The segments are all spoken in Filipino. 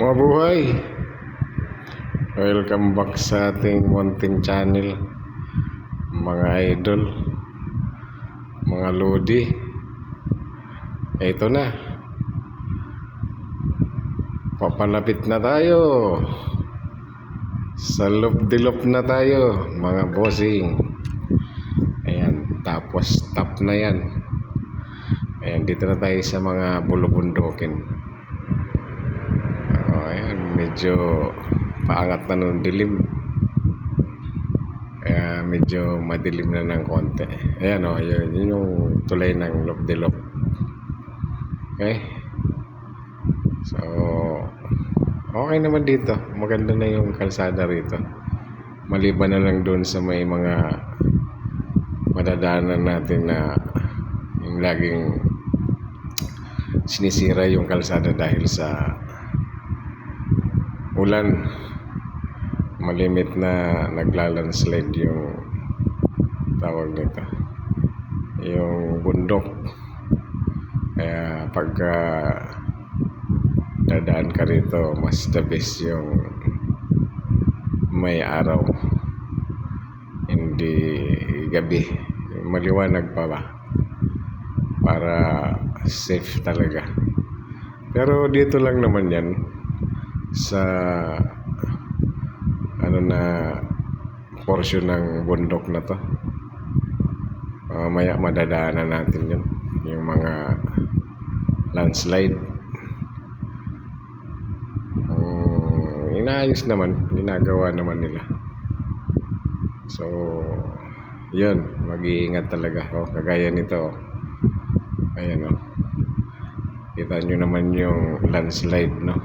Mabuhay! Welcome back sa ating munting channel, mga idol, mga lodi. Ito na, papalapit na tayo, sa loob-dilop na tayo, mga bossing. Ayan, tapos top na yan. Ayan, dito na tayo sa mga bulubundukin. Ayan, medyo paangat na ng dilim, kaya medyo madilim na ng konti. Ayan o, yun yung tulay ng loob-dilop. Okay, so okay naman dito, maganda na yung kalsada rito, maliban na lang doon sa may mga madadaanan natin na yung laging sinisira yung kalsada dahil sa ulan. Malimit na naglalandslide yung tawag nito, yung bundok. Kaya pagka dadaan ka rito, mas the best yung may araw, hindi gabi, maliwanag pa ba, para safe talaga. Pero dito lang naman yan sa na portion ng bundok na to. Maya madadaanan natin yun, yung mga landslide. Inaayos naman, ginagawa naman nila. So yun, mag-iingat talaga. Kagaya nito, ayan o, kita nyo naman yung landslide, no?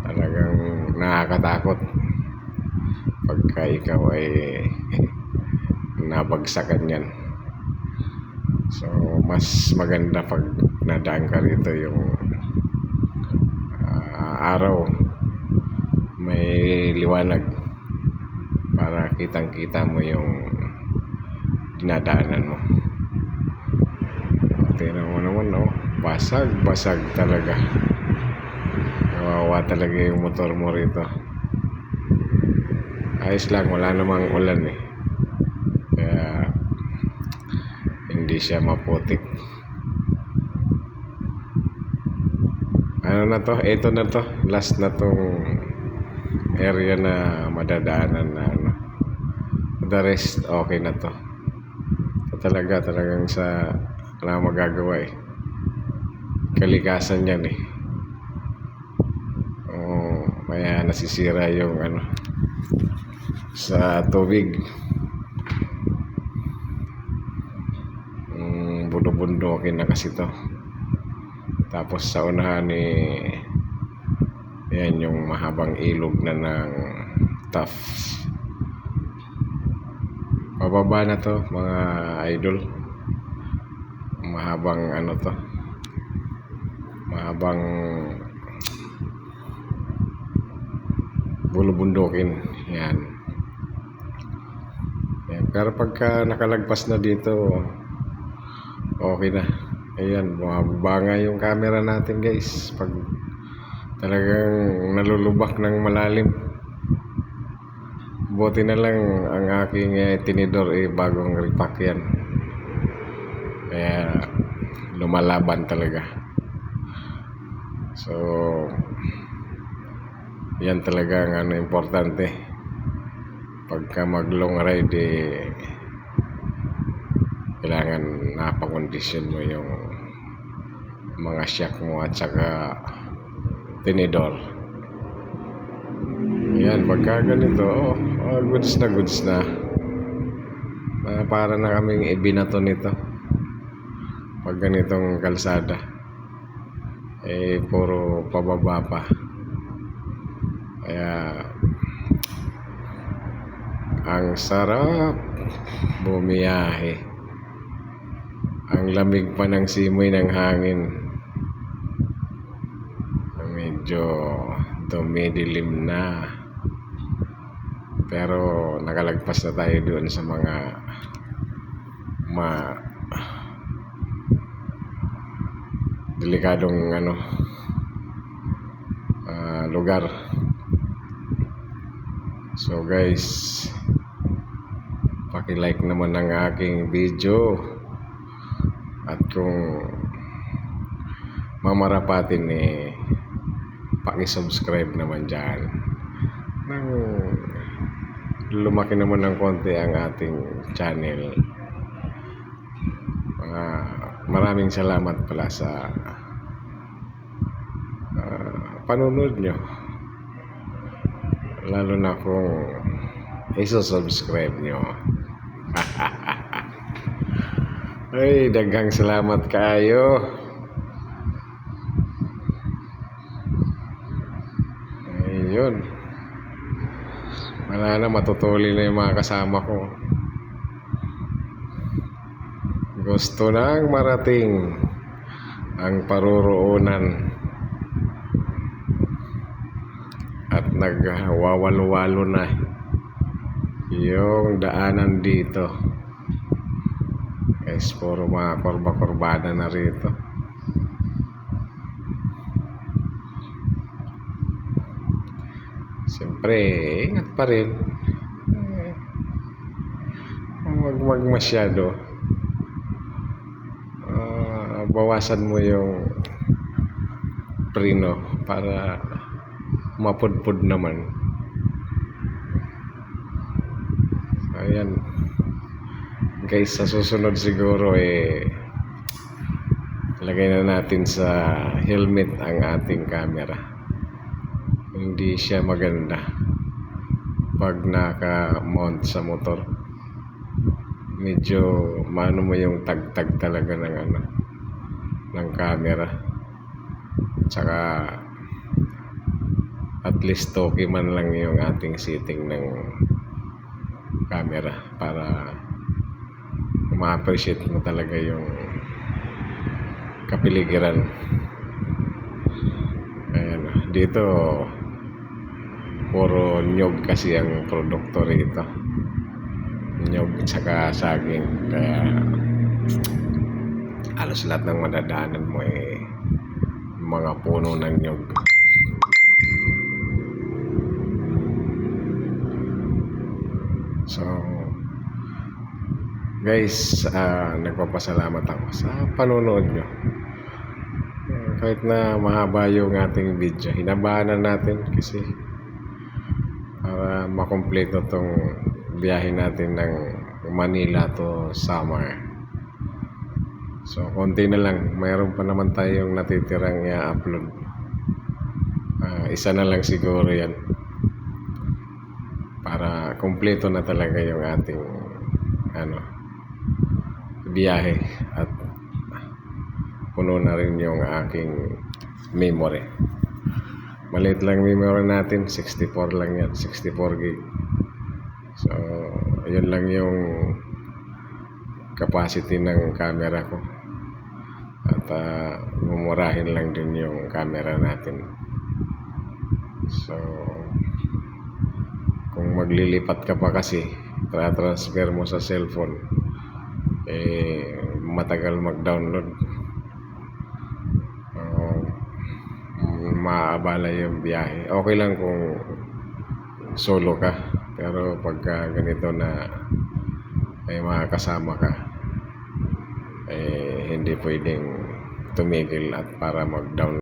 Talagang nakakatakot pagka ikaw ay nabagsakan yan. So mas maganda pag nadaan ka rito yung araw, may liwanag, para kitang kita mo yung dinadaanan mo. Tingnan mo naman, no? Basag talaga. Kawawa talaga yung motor mo rito. Ayos lang, wala namang ulan eh, kaya hindi siya maputik. Ano na to? Ito na to, last na tong area na madadaanan na ano. The rest okay na to. Talagang sa wala magagawa eh, kalikasan yan eh. Kaya nasisira yung ano sa tubig. Bundukin na kasi to. Tapos sa unahan yan yung mahabang ilog na ng Taft. Pababa na to, mga idol. Mahabang ano to, mahabang bulubundukin yan. Pero pagka nakalagpas na dito, okay na. Ayan, bumababa yung camera natin guys pag talagang nalulubak ng malalim. Buti na lang ang aking tinidor bagong repack yan, kaya lumalaban talaga. So yan talaga ang importante pagka mag long ride kailangan napakondisyon mo yung mga shock mo at saka tinidor. Yan, pagka ganito, goods na. Para na kaming ibinato nito pag ganitong kalsada, puro pababa pa. Kaya ang sarap bumiyahe, ang lamig pa ng simoy ng hangin. Medyo dumidilim na, pero nakalagpas na tayo doon sa mga delikadong lugar. So guys, paki-like naman ang aking video, at kung mamarapatin paki-subscribe naman dyan nang lumaki naman ng konti ang ating channel. Maraming salamat pala sa panunod nyo, lalo na kung isusubscribe nyo. Ay, daghang salamat kayo. Ayun, wala na, matutuli na yung mga kasama ko. Gusto nang marating ang paruroonan at nagwawalo-walo na yung daanan dito. Guys, puro mga korba-korbada na rito. Siyempre, ingat pa rin. Huwag masyado. Bawasan mo yung preno para mapudpud naman. Ayan guys, sa susunod siguro lagay na natin sa helmet ang ating camera. Hindi siya maganda pag naka-mount sa motor. Medyo maano mo yung tagtag talaga ng camera. Tsaka at least okay man lang yung ating setting ng camera para ma-appreciate mo talaga yung kapiligiran. Ayan, dito puro nyog kasi ang produkto rito, nyog tsaka saging, kaya halos lahat ng madadaanan mo mga puno ng nyog. So guys, nagpapasalamat ako sa panonood nyo. Kahit na mahaba yung ating video, hinabahan natin kasi para makumpleto tong biyahe natin ng Manila to Samar. So konti na lang, mayroon pa naman tayong natitirang i-upload. Isa na lang siguro yan para kumpleto na talaga yung ating biyahe, at puno na rin yung aking memory. Maliit lang memory natin, 64 lang yan, 64 gig. So yun lang yung capacity ng camera ko, at mumurahin lang din yung camera natin. So kung maglilipat ka pa kasi, tra-transfer mo sa cellphone, matagal mag-download, maabala yung biyahe. Okay lang kung solo ka, pero pagka ganito na may mga kasama ka, hindi pwedeng tumigil at para mag-download.